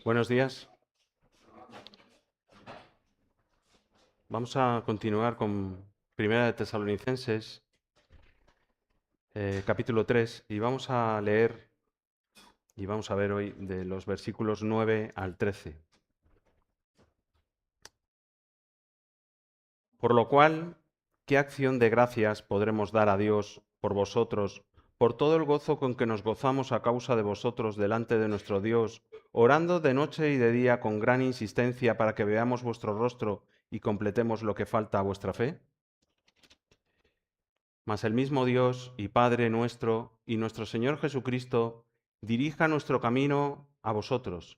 Buenos días. Vamos a continuar con Primera de Tesalonicenses, capítulo 3, y vamos a leer y vamos a ver hoy de los versículos 9 al 13. Por lo cual, ¿qué acción de gracias podremos dar a Dios por vosotros, por todo el gozo con que nos gozamos a causa de vosotros delante de nuestro Dios, orando de noche y de día con gran insistencia para que veamos vuestro rostro y completemos lo que falta a vuestra fe? Mas el mismo Dios y Padre nuestro y nuestro Señor Jesucristo dirija nuestro camino a vosotros,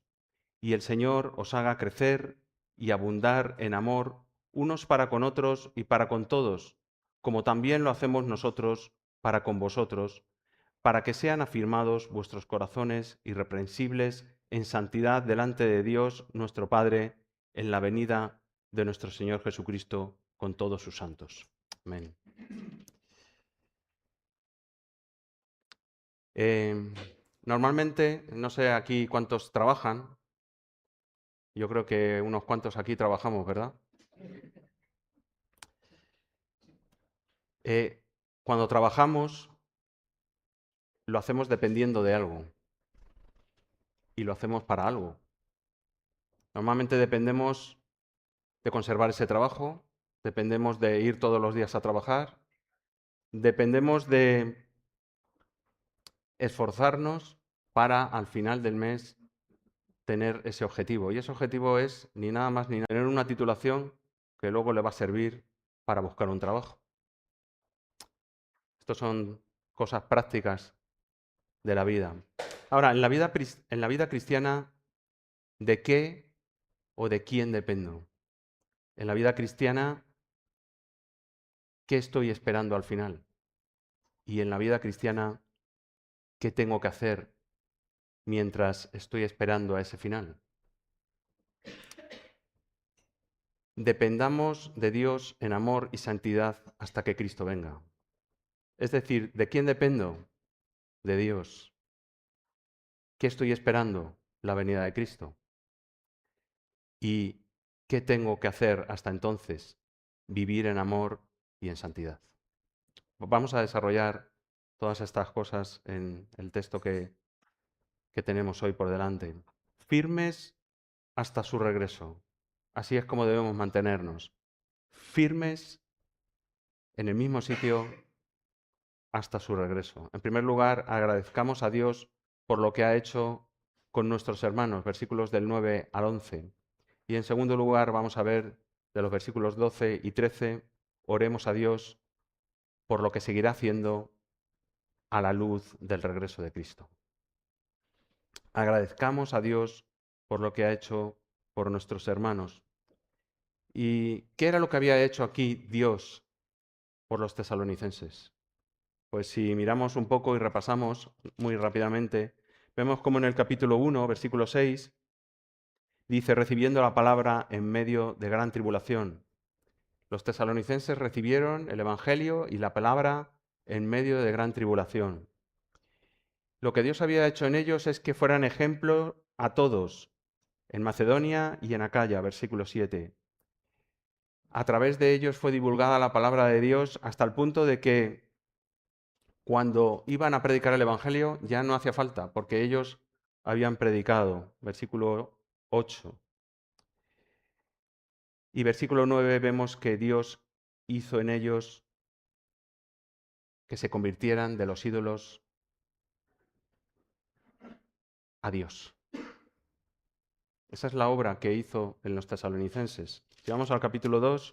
y el Señor os haga crecer y abundar en amor unos para con otros y para con todos, como también lo hacemos nosotros para con vosotros, para que sean afirmados vuestros corazones irreprensibles en santidad delante de Dios nuestro Padre, en la venida de nuestro Señor Jesucristo con todos sus santos. Amén. Eh, Normalmente, no sé aquí cuántos trabajan, yo creo que unos cuantos aquí trabajamos, ¿verdad? Eh, Cuando trabajamos, lo hacemos dependiendo de algo y lo hacemos para algo. Normalmente dependemos de conservar ese trabajo, dependemos de ir todos los días a trabajar, dependemos de esforzarnos para al final del mes tener ese objetivo. Y ese objetivo es ni nada más ni nada, tener una titulación que luego le va a servir para buscar un trabajo. Estas son cosas prácticas de la vida. Ahora, en la vida cristiana, ¿de qué o de quién dependo? En la vida cristiana, ¿qué estoy esperando al final? Y en la vida cristiana, ¿qué tengo que hacer mientras estoy esperando a ese final? Dependamos de Dios en amor y santidad hasta que Cristo venga. Es decir, ¿de quién dependo? De Dios. ¿Qué estoy esperando? La venida de Cristo. ¿Y qué tengo que hacer hasta entonces? Vivir en amor y en santidad. Vamos a desarrollar todas estas cosas en el texto que tenemos hoy por delante. Firmes hasta su regreso. Así es como debemos mantenernos. Firmes en el mismo sitio hasta su regreso. En primer lugar, agradezcamos a Dios por lo que ha hecho con nuestros hermanos, versículos del 9 al 11. Y en segundo lugar, vamos a ver de los versículos 12 y 13, oremos a Dios por lo que seguirá haciendo a la luz del regreso de Cristo. Agradezcamos a Dios por lo que ha hecho por nuestros hermanos. ¿Y qué era lo que había hecho aquí Dios por los tesalonicenses? Pues si miramos un poco y repasamos muy rápidamente, vemos como en el capítulo 1, versículo 6, dice, recibiendo la palabra en medio de gran tribulación. Los tesalonicenses recibieron el Evangelio y la palabra en medio de gran tribulación. Lo que Dios había hecho en ellos es que fueran ejemplo a todos, en Macedonia y en Acaya, versículo 7. A través de ellos fue divulgada la palabra de Dios hasta el punto de que cuando iban a predicar el Evangelio ya no hacía falta, porque ellos habían predicado, versículo 8. Y versículo 9 vemos que Dios hizo en ellos que se convirtieran de los ídolos a Dios. Esa es la obra que hizo en los tesalonicenses. Si vamos al capítulo 2,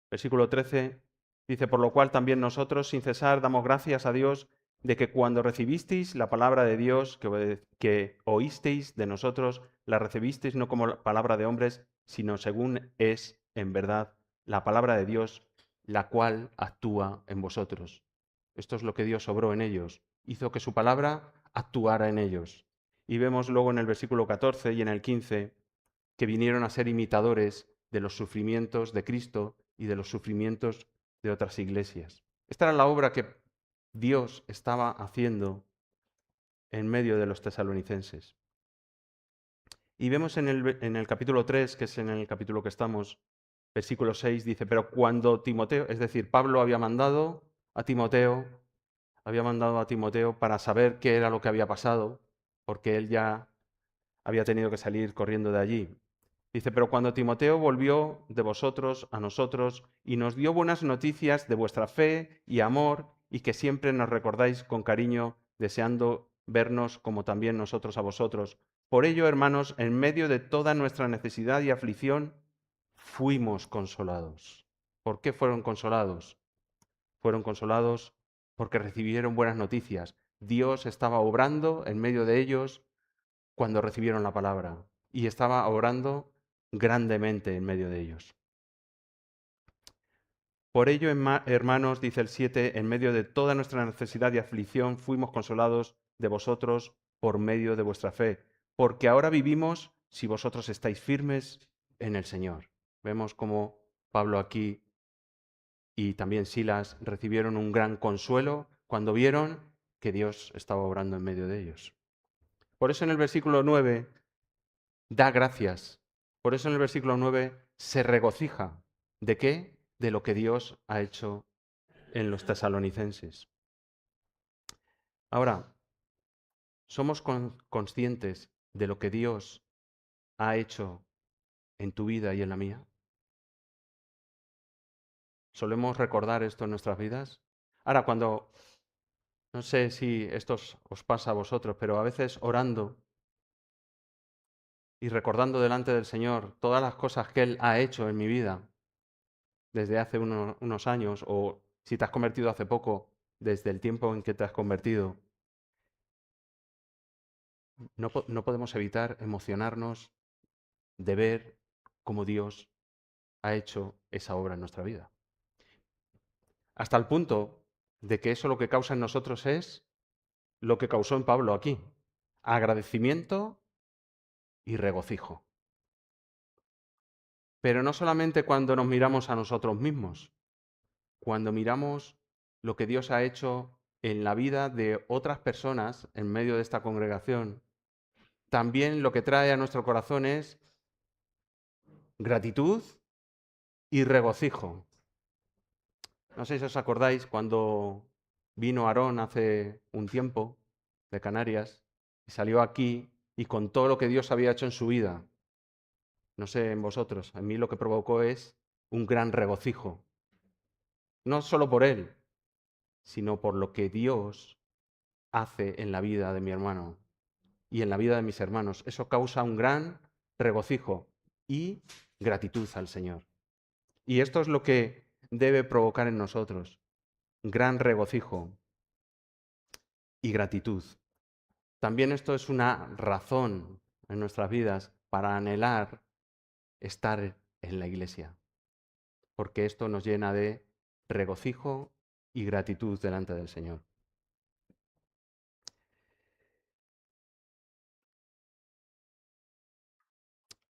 versículo 13, dice, por lo cual también nosotros, sin cesar, damos gracias a Dios de que cuando recibisteis la palabra de Dios, que oísteis de nosotros, la recibisteis no como palabra de hombres, sino según es, en verdad, la palabra de Dios, la cual actúa en vosotros. Esto es lo que Dios obró en ellos. Hizo que su palabra actuara en ellos. Y vemos luego en el versículo 14 y en el 15 que vinieron a ser imitadores de los sufrimientos de Cristo y de los sufrimientos de otras iglesias. Esta era la obra que Dios estaba haciendo en medio de los tesalonicenses. Y vemos en el capítulo 3, que es en el capítulo que estamos, versículo 6, dice, pero cuando Timoteo, es decir, Pablo había mandado a Timoteo para saber qué era lo que había pasado, porque él ya había tenido que salir corriendo de allí. Dice, pero cuando Timoteo volvió de vosotros a nosotros y nos dio buenas noticias de vuestra fe y amor y que siempre nos recordáis con cariño, deseando vernos como también nosotros a vosotros. Por ello, hermanos, en medio de toda nuestra necesidad y aflicción, fuimos consolados. ¿Por qué fueron consolados? Fueron consolados porque recibieron buenas noticias. Dios estaba obrando en medio de ellos cuando recibieron la palabra y estaba obrando grandemente en medio de ellos. Por ello, hermanos, dice el 7, en medio de toda nuestra necesidad y aflicción fuimos consolados de vosotros por medio de vuestra fe, porque ahora vivimos si vosotros estáis firmes en el Señor. Vemos cómo Pablo aquí y también Silas recibieron un gran consuelo cuando vieron que Dios estaba obrando en medio de ellos. Por eso en el versículo 9 da gracias. Por eso en el versículo 9 se regocija. ¿De qué? De lo que Dios ha hecho en los tesalonicenses. Ahora, ¿somos conscientes de lo que Dios ha hecho en tu vida y en la mía? ¿Solemos recordar esto en nuestras vidas? Ahora, no sé si esto os pasa a vosotros, pero a veces orando y recordando delante del Señor todas las cosas que Él ha hecho en mi vida desde hace unos años, o si te has convertido hace poco, desde el tiempo en que te has convertido, no podemos evitar emocionarnos de ver cómo Dios ha hecho esa obra en nuestra vida. Hasta el punto de que eso lo que causa en nosotros es lo que causó en Pablo aquí: agradecimiento y regocijo. Pero no solamente cuando nos miramos a nosotros mismos, cuando miramos lo que Dios ha hecho en la vida de otras personas en medio de esta congregación, también lo que trae a nuestro corazón es gratitud y regocijo. No sé si os acordáis cuando vino Aarón hace un tiempo de Canarias y salió aquí y contó lo que Dios había hecho en su vida. No sé en vosotros, a mí lo que provocó es un gran regocijo. No solo por él, sino por lo que Dios hace en la vida de mi hermano y en la vida de mis hermanos. Eso causa un gran regocijo y gratitud al Señor. Y esto es lo que debe provocar en nosotros gran regocijo y gratitud. También esto es una razón en nuestras vidas para anhelar estar en la iglesia, porque esto nos llena de regocijo y gratitud delante del Señor.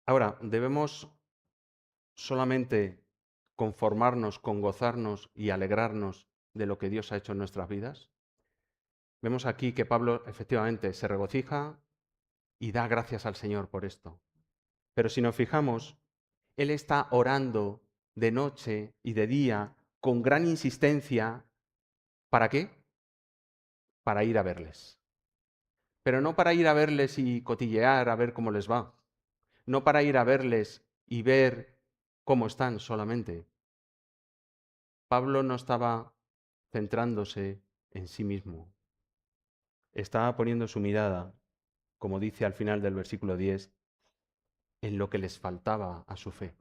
Ahora, debemos solamente conformarnos con gozarnos y alegrarnos de lo que Dios ha hecho en nuestras vidas. Vemos aquí que Pablo efectivamente se regocija y da gracias al Señor por esto. Pero si nos fijamos, él está orando de noche y de día con gran insistencia. ¿Para qué? Para ir a verles. Pero no para ir a verles y cotillear a ver cómo les va. No para ir a verles y ver cómo están solamente. Pablo no estaba centrándose en sí mismo. Estaba poniendo su mirada, como dice al final del versículo 10, en lo que les faltaba a su fe.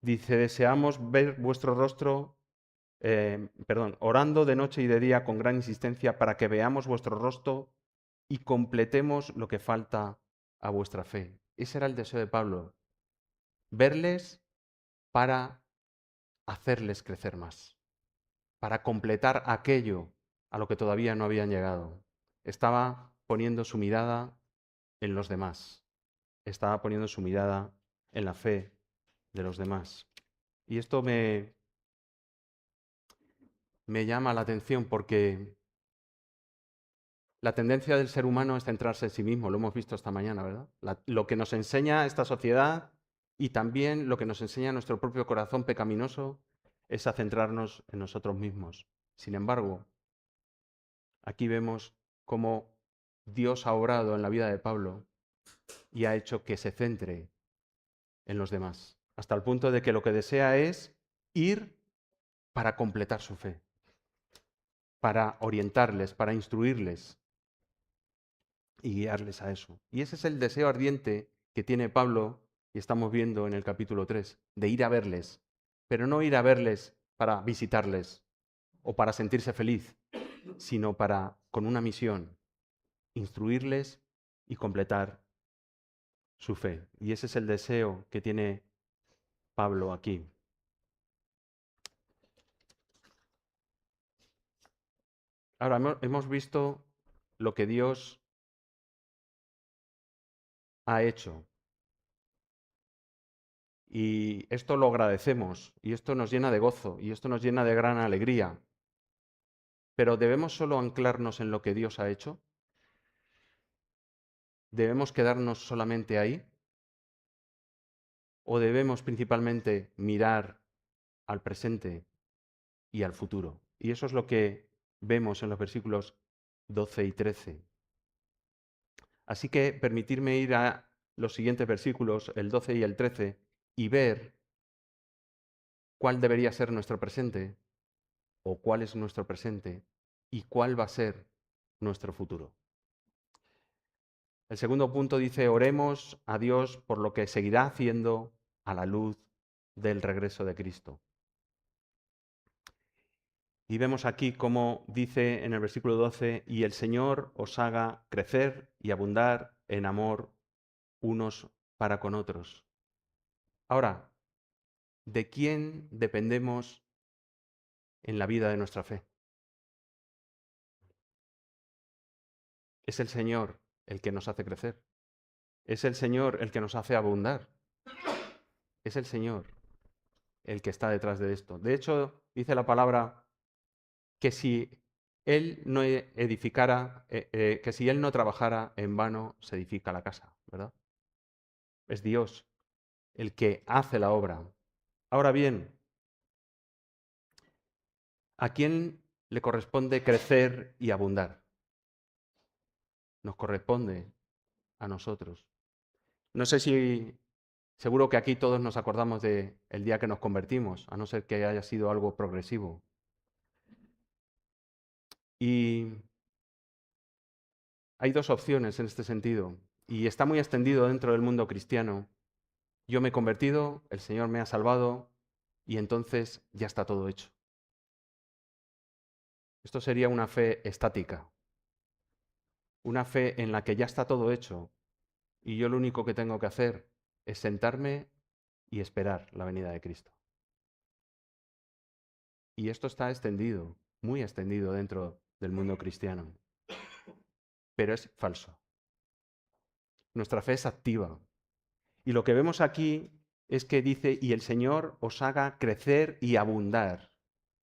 Dice, deseamos ver vuestro rostro, orando de noche y de día con gran insistencia para que veamos vuestro rostro y completemos lo que falta a vuestra fe. Ese era el deseo de Pablo, verles para hacerles crecer más, para completar aquello a lo que todavía no habían llegado. Estaba poniendo su mirada en los demás, estaba poniendo su mirada en la fe de los demás. Y esto me llama la atención porque La tendencia del ser humano es centrarse en sí mismo, lo hemos visto esta mañana, ¿verdad? Lo que nos enseña esta sociedad y también lo que nos enseña nuestro propio corazón pecaminoso es a centrarnos en nosotros mismos. Sin embargo, aquí vemos cómo Dios ha obrado en la vida de Pablo y ha hecho que se centre en los demás, hasta el punto de que lo que desea es ir para completar su fe, para orientarles, para instruirles y guiarles a eso. Y ese es el deseo ardiente que tiene Pablo, y estamos viendo en el capítulo 3, de ir a verles, pero no ir a verles para visitarles o para sentirse feliz, sino para, con una misión, instruirles y completar su fe. Y ese es el deseo que tiene Pablo aquí. Ahora, hemos visto lo que Dios ha hecho. Y esto lo agradecemos, y esto nos llena de gozo, y esto nos llena de gran alegría. Pero ¿debemos solo anclarnos en lo que Dios ha hecho? ¿Debemos quedarnos solamente ahí? ¿O debemos principalmente mirar al presente y al futuro? Y eso es lo que vemos en los versículos 12 y 13. Así que permitirme ir a los siguientes versículos, el 12 y el 13, y ver cuál debería ser nuestro presente, o cuál es nuestro presente, y cuál va a ser nuestro futuro. El segundo punto dice, oremos a Dios por lo que seguirá haciendo a la luz del regreso de Cristo. Y vemos aquí cómo dice en el versículo 12, y el Señor os haga crecer y abundar en amor unos para con otros. Ahora, ¿de quién dependemos en la vida de nuestra fe? Es el Señor el que nos hace crecer. Es el Señor el que nos hace abundar. Es el Señor el que está detrás de esto. De hecho, dice la palabra que si Él no edificara, que si Él no trabajara, en vano se edifica la casa, ¿verdad? Es Dios el que hace la obra. Ahora bien, ¿a quién le corresponde crecer y abundar? Nos corresponde a nosotros. No sé si, seguro que aquí todos nos acordamos del día que nos convertimos, a no ser que haya sido algo progresivo. Y hay dos opciones en este sentido, y está muy extendido dentro del mundo cristiano. Yo me he convertido, el Señor me ha salvado, y entonces ya está todo hecho. Esto sería una fe estática, una fe en la que ya está todo hecho, y yo lo único que tengo que hacer es sentarme y esperar la venida de Cristo. Y esto está extendido, muy extendido dentro del mundo cristiano. Pero es falso. Nuestra fe es activa. Y lo que vemos aquí es que dice, y el Señor os haga crecer y abundar.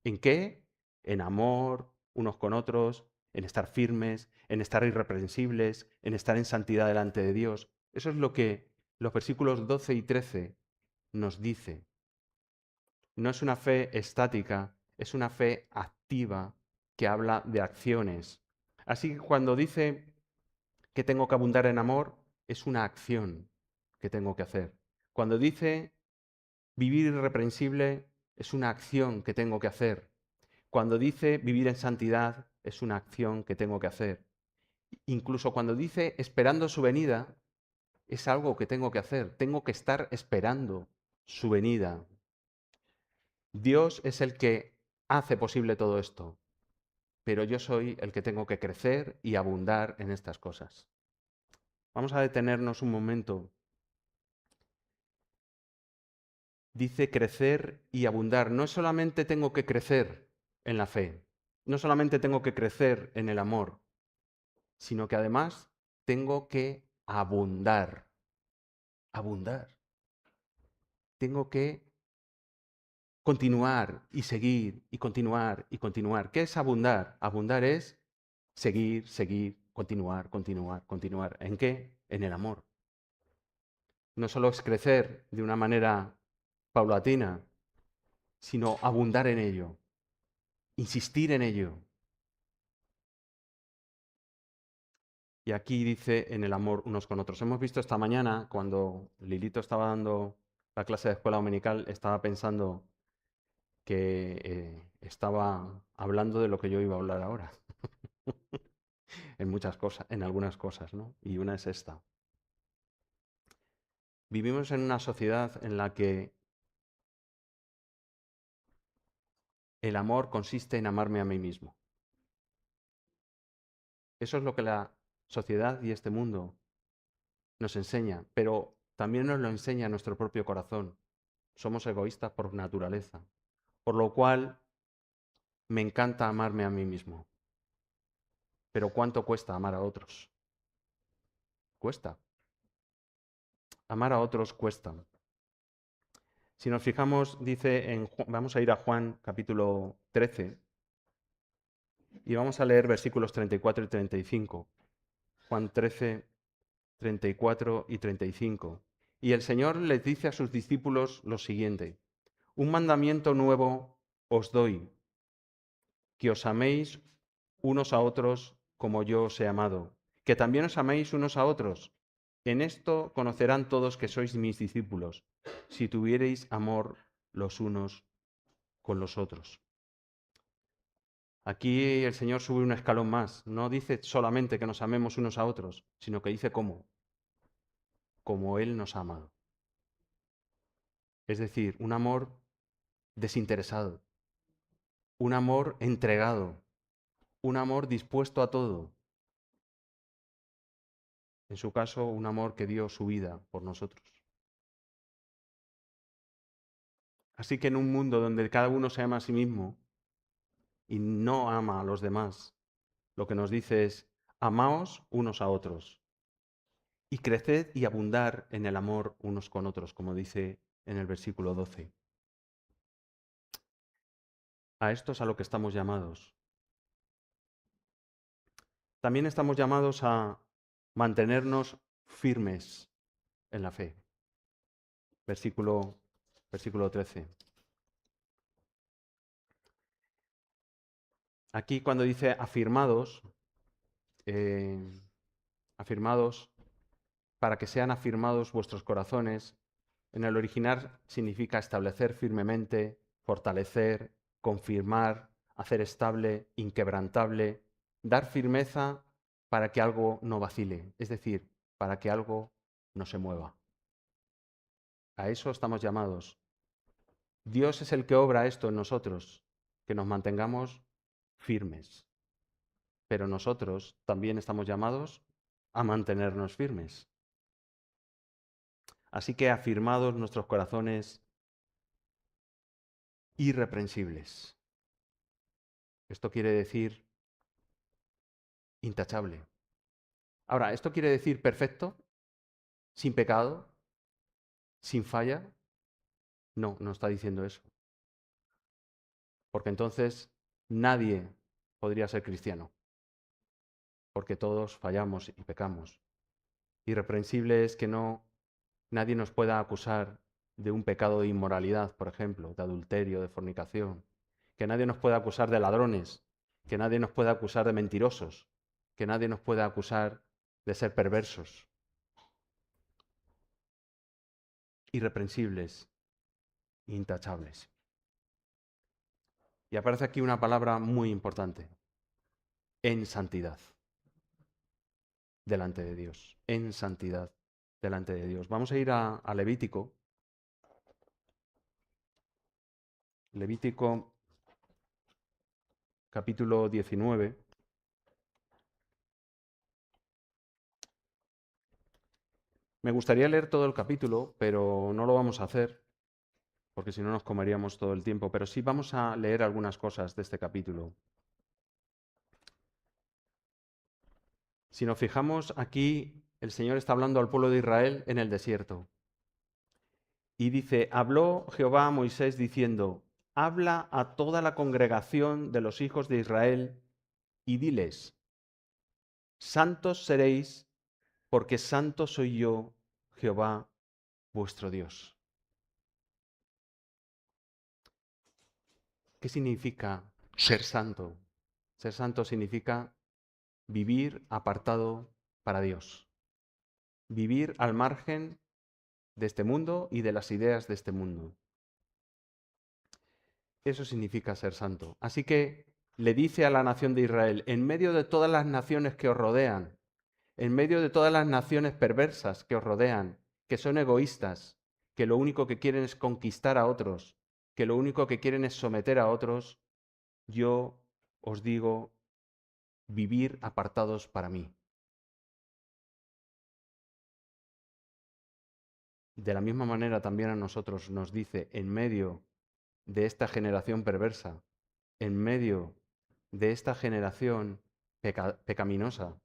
¿En qué? En amor unos con otros, en estar firmes, en estar irreprensibles, en estar en santidad delante de Dios. Eso es lo que los versículos 12 y 13 nos dice. No es una fe estática, es una fe activa que habla de acciones. Así que cuando dice que tengo que abundar en amor, es una acción que tengo que hacer. Cuando dice vivir irreprensible, es una acción que tengo que hacer. Cuando dice vivir en santidad, es una acción que tengo que hacer. Incluso cuando dice esperando su venida, es algo que tengo que hacer. Tengo que estar esperando su venida. Dios es el que hace posible todo esto, pero yo soy el que tengo que crecer y abundar en estas cosas. Vamos a detenernos un momento. Dice crecer y abundar. No solamente tengo que crecer en la fe, no solamente tengo que crecer en el amor, sino que además tengo que abundar. Abundar. Tengo que continuar y seguir y continuar y continuar. ¿Qué es abundar? Abundar es seguir, seguir, continuar, continuar, continuar. ¿En qué? En el amor. No solo es crecer de una manera paulatina, sino abundar en ello, insistir en ello. Y aquí dice en el amor unos con otros. Hemos visto esta mañana, cuando Lilito estaba dando la clase de escuela dominical, estaba pensando que estaba hablando de lo que yo iba a hablar ahora, en muchas cosas, en algunas cosas, ¿no? Y una es esta. Vivimos en una sociedad en la que el amor consiste en amarme a mí mismo. Eso es lo que la sociedad y este mundo nos enseña, pero también nos lo enseña nuestro propio corazón. Somos egoístas por naturaleza, por lo cual me encanta amarme a mí mismo. Pero ¿cuánto cuesta amar a otros? Cuesta. Amar a otros cuesta. Si nos fijamos, dice vamos a ir a Juan capítulo 13 y vamos a leer versículos 34 y 35. Juan 13, 34 y 35. Y el Señor les dice a sus discípulos lo siguiente: un mandamiento nuevo os doy, que os améis unos a otros como yo os he amado, que también os améis unos a otros. En esto conocerán todos que sois mis discípulos, si tuviereis amor los unos con los otros. Aquí el Señor sube un escalón más. No dice solamente que nos amemos unos a otros, sino que dice cómo. Como Él nos ha amado. Es decir, un amor desinteresado, un amor entregado, un amor dispuesto a todo. En su caso, un amor que dio su vida por nosotros. Así que en un mundo donde cada uno se ama a sí mismo y no ama a los demás, lo que nos dice es: amaos unos a otros y creced y abundar en el amor unos con otros, como dice en el versículo 12. A esto es a lo que estamos llamados. También estamos llamados a mantenernos firmes en la fe. Versículo 13. Aquí cuando dice afirmados, afirmados, para que sean afirmados vuestros corazones, en el original significa establecer firmemente, fortalecer, confirmar, hacer estable, inquebrantable, dar firmeza para que algo no vacile, es decir, para que algo no se mueva. A eso estamos llamados. Dios es el que obra esto en nosotros, que nos mantengamos firmes. Pero nosotros también estamos llamados a mantenernos firmes. Así que afirmados nuestros corazones irreprensibles. Esto quiere decir intachable. Ahora, ¿esto quiere decir perfecto? ¿Sin pecado? ¿Sin falla? No, no está diciendo eso. Porque entonces nadie podría ser cristiano. Porque todos fallamos y pecamos. Irreprensible es que nadie nos pueda acusar de un pecado de inmoralidad, por ejemplo, de adulterio, de fornicación. Que nadie nos pueda acusar de ladrones. Que nadie nos pueda acusar de mentirosos. Que nadie nos pueda acusar de ser perversos. Irreprensibles, intachables. Y aparece aquí una palabra muy importante: en santidad, delante de Dios. En santidad, delante de Dios. Vamos a ir a Levítico. Levítico capítulo 19. Me gustaría leer todo el capítulo, pero no lo vamos a hacer, porque si no nos comeríamos todo el tiempo. Pero sí vamos a leer algunas cosas de este capítulo. Si nos fijamos aquí, el Señor está hablando al pueblo de Israel en el desierto. Y dice: habló Jehová a Moisés diciendo: habla a toda la congregación de los hijos de Israel y diles: Santos seréis, porque santo soy yo, Jehová, vuestro Dios. ¿Qué significa ser santo? Ser santo significa vivir apartado para Dios. Vivir al margen de este mundo y de las ideas de este mundo. Eso significa ser santo. Así que le dice a la nación de Israel, en medio de todas las naciones que os rodean, en medio de todas las naciones perversas que os rodean, que son egoístas, que lo único que quieren es conquistar a otros, que lo único que quieren es someter a otros, yo os digo, vivir apartados para mí. De la misma manera también a nosotros nos dice, en medio de esta generación perversa, en medio de esta generación pecaminosa,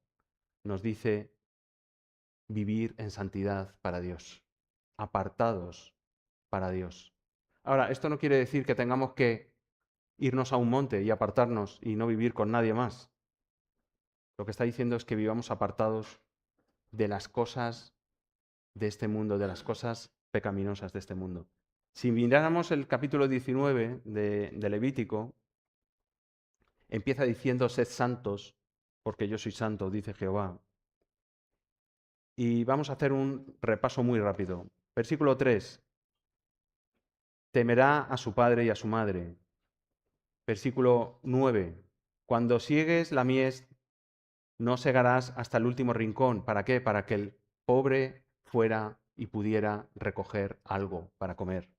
nos dice vivir en santidad para Dios, apartados para Dios. Ahora, esto no quiere decir que tengamos que irnos a un monte y apartarnos y no vivir con nadie más. Lo que está diciendo es que vivamos apartados de las cosas de este mundo, de las cosas pecaminosas de este mundo. Si miráramos el capítulo 19 de Levítico, empieza diciendo, sed santos, porque yo soy santo, dice Jehová. Y vamos a hacer un repaso muy rápido. Versículo 3, temerá a su padre y a su madre. Versículo 9, cuando siegues la mies, no segarás hasta el último rincón. ¿Para qué? Para que el pobre fuera y pudiera recoger algo para comer.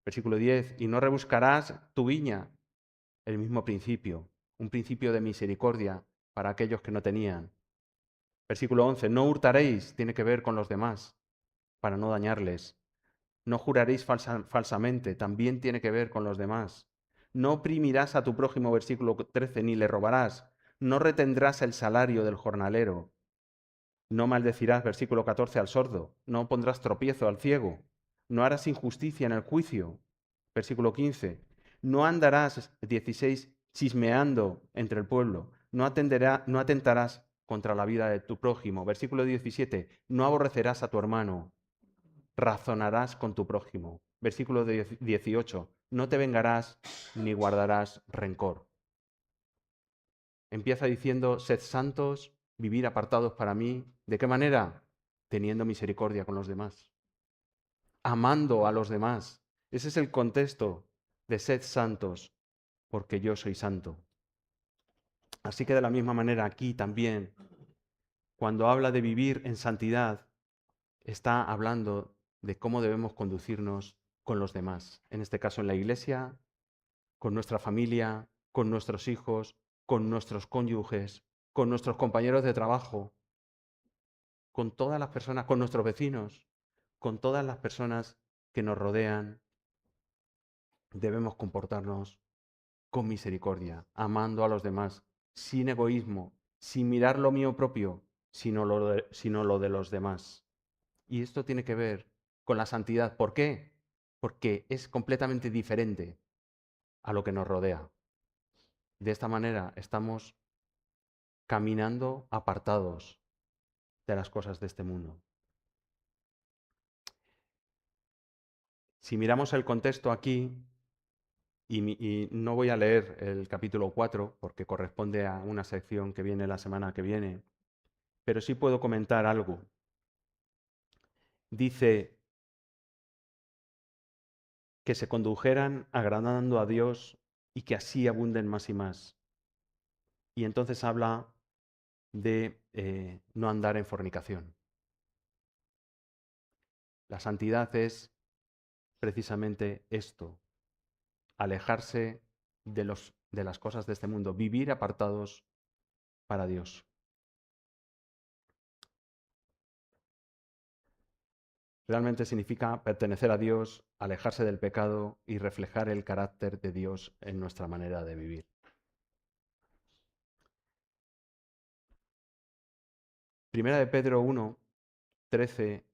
Versículo 10, y no rebuscarás tu viña, el mismo principio, un principio de misericordia para aquellos que no tenían. Versículo 11, no hurtaréis, tiene que ver con los demás, para no dañarles. No juraréis falsamente, también tiene que ver con los demás. No oprimirás a tu prójimo, versículo 13, ni le robarás. No retendrás el salario del jornalero. No maldecirás, versículo 14, al sordo. No pondrás tropiezo al ciego. No harás injusticia en el juicio. Versículo 15. No andarás, 16, chismeando entre el pueblo. No atentarás contra la vida de tu prójimo. Versículo 17. No aborrecerás a tu hermano. Razonarás con tu prójimo. Versículo 18. No te vengarás ni guardarás rencor. Empieza diciendo, sed santos, vivir apartados para mí. ¿De qué manera? Teniendo misericordia con los demás. Amando a los demás. Ese es el contexto de sed santos, porque yo soy santo. Así que de la misma manera aquí también, cuando habla de vivir en santidad, está hablando de cómo debemos conducirnos con los demás. En este caso en la iglesia, con nuestra familia, con nuestros hijos, con nuestros cónyuges, con nuestros compañeros de trabajo, con todas las personas, con nuestros vecinos, con todas las personas que nos rodean. Debemos comportarnos con misericordia, amando a los demás, sin egoísmo, sin mirar lo mío propio, sino lo de los demás. Y esto tiene que ver con la santidad. ¿Por qué? Porque es completamente diferente a lo que nos rodea. De esta manera estamos caminando apartados de las cosas de este mundo. Si miramos el contexto aquí, y no voy a leer el capítulo 4 porque corresponde a una sección que viene la semana que viene, pero sí puedo comentar algo. Dice que se condujeran agradando a Dios y que así abunden más y más. Y entonces habla de no andar en fornicación. La santidad es precisamente esto, alejarse de las cosas de este mundo, vivir apartados para Dios. Realmente significa pertenecer a Dios, alejarse del pecado y reflejar el carácter de Dios en nuestra manera de vivir. Primera de Pedro 1, 13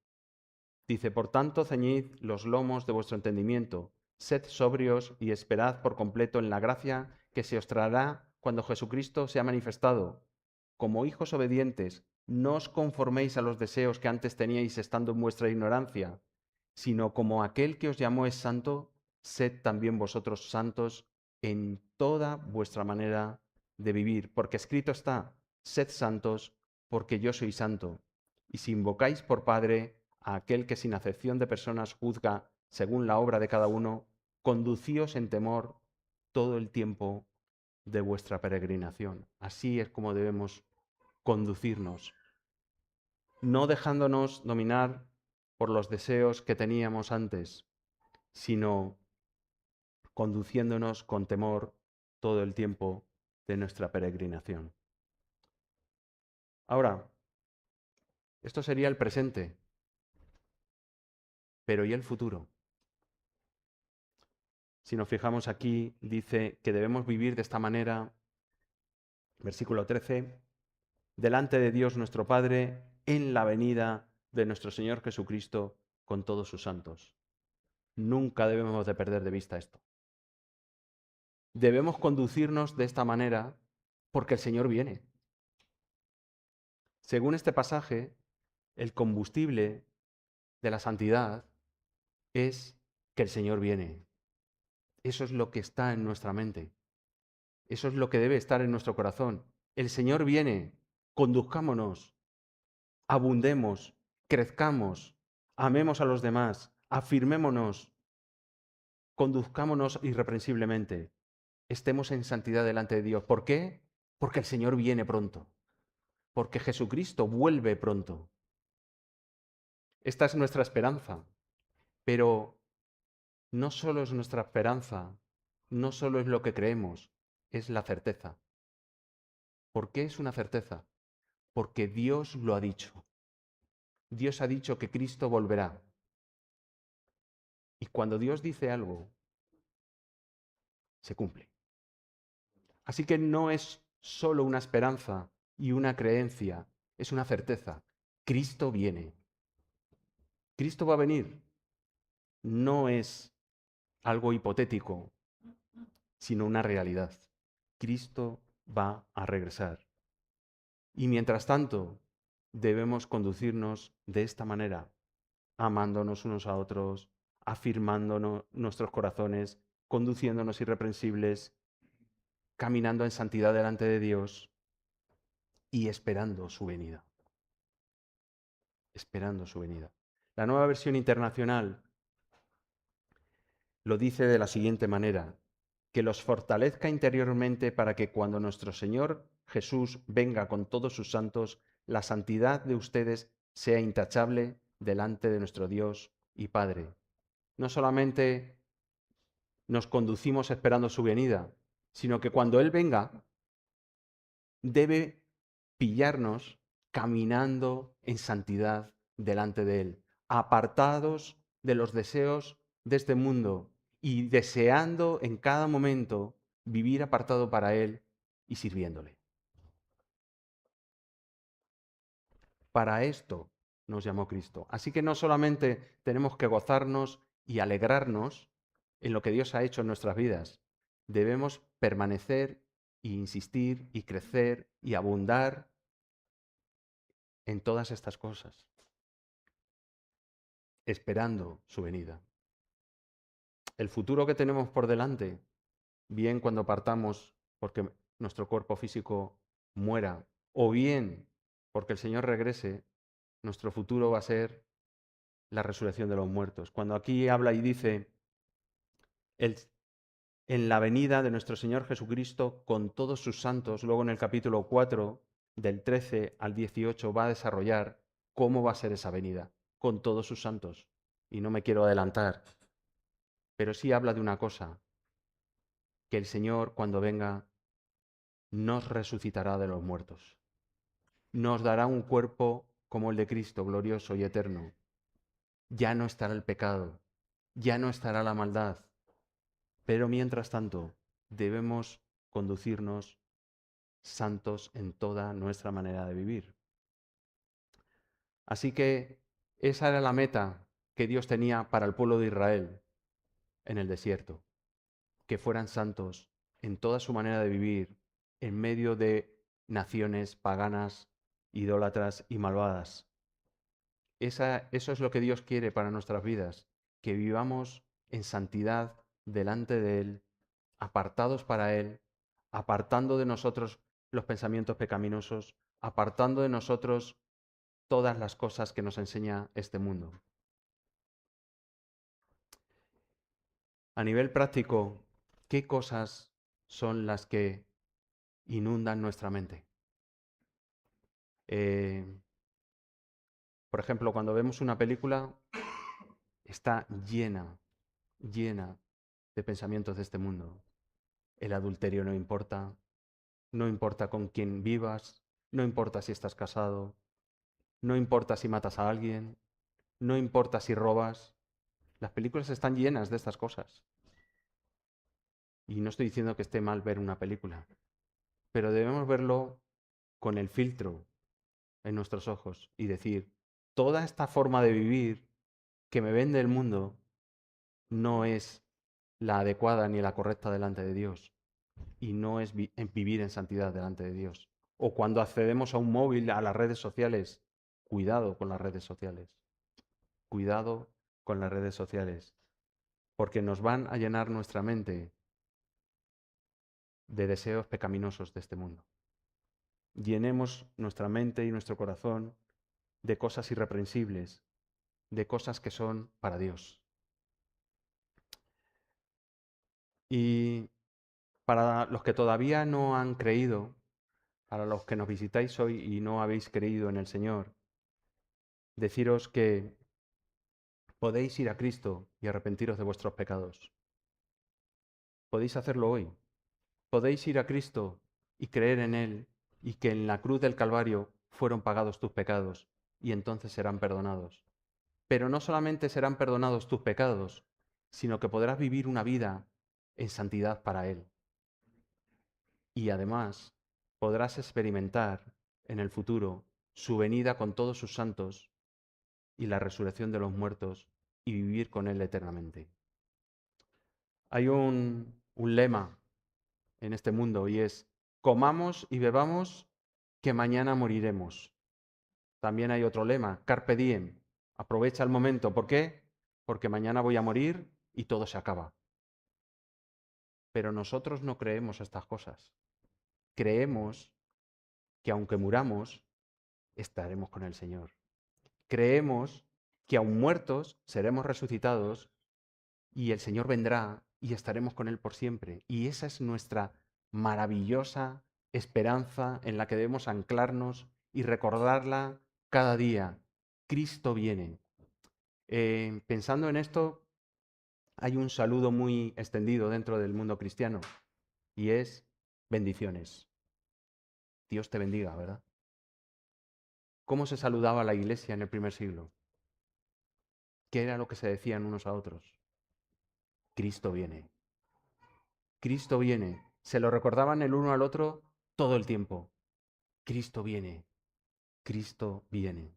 dice, por tanto, ceñid los lomos de vuestro entendimiento, sed sobrios y esperad por completo en la gracia que se os traerá cuando Jesucristo sea manifestado. como hijos obedientes, no os conforméis a los deseos que antes teníais estando en vuestra ignorancia, sino como aquel que os llamó es santo, sed también vosotros santos en toda vuestra manera de vivir, porque escrito está, sed santos, porque yo soy santo. Y si invocáis por Padre a aquel que sin acepción de personas juzga según la obra de cada uno, conducíos en temor todo el tiempo de vuestra peregrinación. Así es como debemos conducirnos, no dejándonos dominar por los deseos que teníamos antes, sino conduciéndonos con temor todo el tiempo de nuestra peregrinación. Ahora, esto sería el presente, pero ¿y el futuro? Si nos fijamos aquí, dice que debemos vivir de esta manera, versículo 13, delante de Dios nuestro Padre, en la venida de nuestro Señor Jesucristo con todos sus santos. Nunca debemos de perder de vista esto. Debemos conducirnos de esta manera porque el Señor viene. Según este pasaje, el combustible de la santidad es que el Señor viene. Eso es lo que está en nuestra mente. Eso es lo que debe estar en nuestro corazón. El Señor viene. Conduzcámonos, abundemos, crezcamos, amemos a los demás, afirmémonos, conduzcámonos irreprensiblemente. Estemos en santidad delante de Dios. ¿Por qué? Porque el Señor viene pronto. Porque Jesucristo vuelve pronto. Esta es nuestra esperanza. Pero no solo es nuestra esperanza, no solo es lo que creemos, es la certeza. ¿Por qué es una certeza? Porque Dios lo ha dicho. Dios ha dicho que Cristo volverá. Y cuando Dios dice algo, se cumple. Así que no es solo una esperanza y una creencia, es una certeza. Cristo viene. Cristo va a venir. No es algo hipotético, sino una realidad. Cristo va a regresar. Y mientras tanto, debemos conducirnos de esta manera, amándonos unos a otros, afirmándonos nuestros corazones, conduciéndonos irreprensibles, caminando en santidad delante de Dios y esperando su venida. Esperando su venida. La Nueva Versión Internacional lo dice de la siguiente manera: que los fortalezca interiormente para que cuando nuestro Señor Jesús venga con todos sus santos, la santidad de ustedes sea intachable delante de nuestro Dios y Padre. No solamente nos conducimos esperando su venida, sino que cuando Él venga, debe pillarnos caminando en santidad delante de Él, apartados de los deseos de este mundo y deseando en cada momento vivir apartado para Él y sirviéndole. Para esto nos llamó Cristo. Así que no solamente tenemos que gozarnos y alegrarnos en lo que Dios ha hecho en nuestras vidas, debemos permanecer e insistir y crecer y abundar en todas estas cosas, esperando su venida. El futuro que tenemos por delante, bien cuando partamos porque nuestro cuerpo físico muera, o bien porque el Señor regrese, nuestro futuro va a ser la resurrección de los muertos. Cuando aquí habla y dice, en la venida de nuestro Señor Jesucristo con todos sus santos, luego en el capítulo 4, del 13 al 18, va a desarrollar cómo va a ser esa venida, con todos sus santos. Y no me quiero adelantar, pero sí habla de una cosa, que el Señor cuando venga nos resucitará de los muertos. Nos dará un cuerpo como el de Cristo, glorioso y eterno. Ya no estará el pecado, ya no estará la maldad, pero mientras tanto debemos conducirnos santos en toda nuestra manera de vivir. Así que esa era la meta que Dios tenía para el pueblo de Israel en el desierto, que fueran santos en toda su manera de vivir, en medio de naciones paganas, idólatras y malvadas. Eso es lo que Dios quiere para nuestras vidas, que vivamos en santidad delante de Él, apartados para Él, apartando de nosotros los pensamientos pecaminosos, apartando de nosotros todas las cosas que nos enseña este mundo. A nivel práctico, ¿qué cosas son las que inundan nuestra mente? Eh, por ejemplo, cuando vemos una película, está llena de pensamientos de este mundo. El adulterio no importa con quién vivas, no importa si estás casado, no importa si matas a alguien, no importa si robas. Las películas están llenas de estas cosas. Y no estoy diciendo que esté mal ver una película, pero debemos verlo con el filtro en nuestros ojos y decir, toda esta forma de vivir que me vende el mundo no es la adecuada ni la correcta delante de Dios y no es vivir en santidad delante de Dios. O cuando accedemos a un móvil, a las redes sociales, cuidado con las redes sociales, cuidado con las redes sociales, porque nos van a llenar nuestra mente de deseos pecaminosos de este mundo. Llenemos nuestra mente y nuestro corazón de cosas irreprensibles, de cosas que son para Dios. Y para los que todavía no han creído, para los que nos visitáis hoy y no habéis creído en el Señor, deciros que podéis ir a Cristo y arrepentiros de vuestros pecados. Podéis hacerlo hoy. Podéis ir a Cristo y creer en Él y que en la cruz del Calvario fueron pagados tus pecados y entonces serán perdonados. Pero no solamente serán perdonados tus pecados, sino que podrás vivir una vida en santidad para Él. Y además podrás experimentar en el futuro su venida con todos sus santos y la resurrección de los muertos y vivir con Él eternamente. Hay un lema en este mundo y es, comamos y bebamos que mañana moriremos. También hay otro lema, carpe diem, aprovecha el momento. ¿Por qué? Porque mañana voy a morir y todo se acaba. Pero nosotros no creemos estas cosas. Creemos que aunque muramos, estaremos con el Señor. Creemos que aun muertos seremos resucitados y el Señor vendrá y estaremos con Él por siempre. Y esa es nuestra maravillosa esperanza en la que debemos anclarnos y recordarla cada día. Cristo viene. Pensando en esto, hay un saludo muy extendido dentro del mundo cristiano y es bendiciones. Dios te bendiga, ¿verdad? ¿Cómo se saludaba la iglesia en el primer siglo? ¿Qué era lo que se decían unos a otros? Cristo viene. Cristo viene. Se lo recordaban el uno al otro todo el tiempo. Cristo viene. Cristo viene.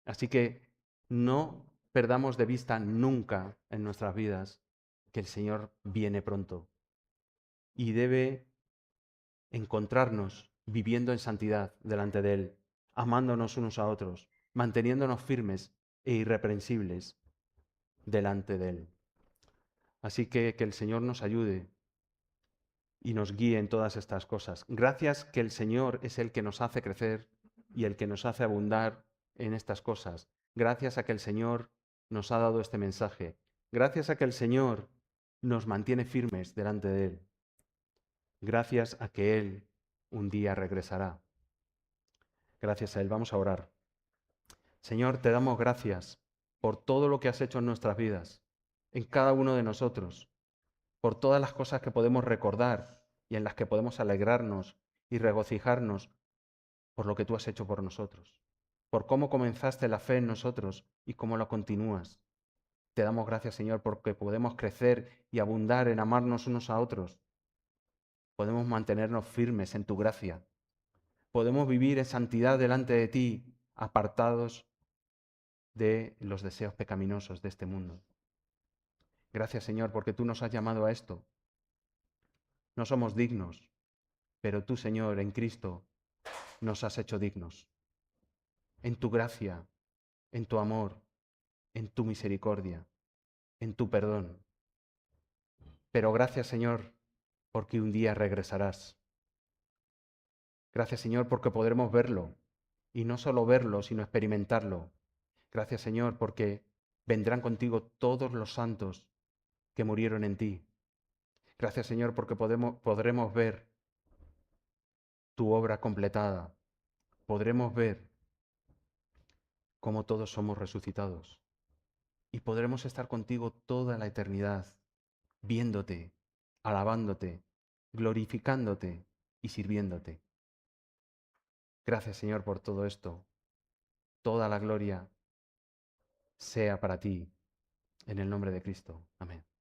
Así que no perdamos de vista nunca en nuestras vidas que el Señor viene pronto y debe encontrarnos viviendo en santidad delante de Él, amándonos unos a otros, manteniéndonos firmes e irreprensibles delante de Él. Así que el Señor nos ayude y nos guíe en todas estas cosas. Gracias que el Señor es el que nos hace crecer y el que nos hace abundar en estas cosas. Gracias a que el Señor nos ha dado este mensaje. Gracias a que el Señor nos mantiene firmes delante de Él. Gracias a que Él un día regresará. Gracias a Él. Vamos a orar. Señor, te damos gracias por todo lo que has hecho en nuestras vidas, en cada uno de nosotros, por todas las cosas que podemos recordar y en las que podemos alegrarnos y regocijarnos por lo que tú has hecho por nosotros, por cómo comenzaste la fe en nosotros y cómo la continúas. Te damos gracias, Señor, porque podemos crecer y abundar en amarnos unos a otros. Podemos mantenernos firmes en tu gracia. Podemos vivir en santidad delante de ti, apartados de los deseos pecaminosos de este mundo. Gracias, Señor, porque tú nos has llamado a esto. No somos dignos, pero tú, Señor, en Cristo, nos has hecho dignos. En tu gracia, en tu amor, en tu misericordia, en tu perdón. Pero gracias, Señor, porque un día regresarás. Gracias, Señor, porque podremos verlo. Y no solo verlo, sino experimentarlo. Gracias, Señor, porque vendrán contigo todos los santos que murieron en ti. Gracias, Señor, porque podremos ver tu obra completada. Podremos ver cómo todos somos resucitados. Y podremos estar contigo toda la eternidad, viéndote, alabándote, glorificándote y sirviéndote. Gracias, Señor, por todo esto. Toda la gloria sea para ti, en el nombre de Cristo. Amén.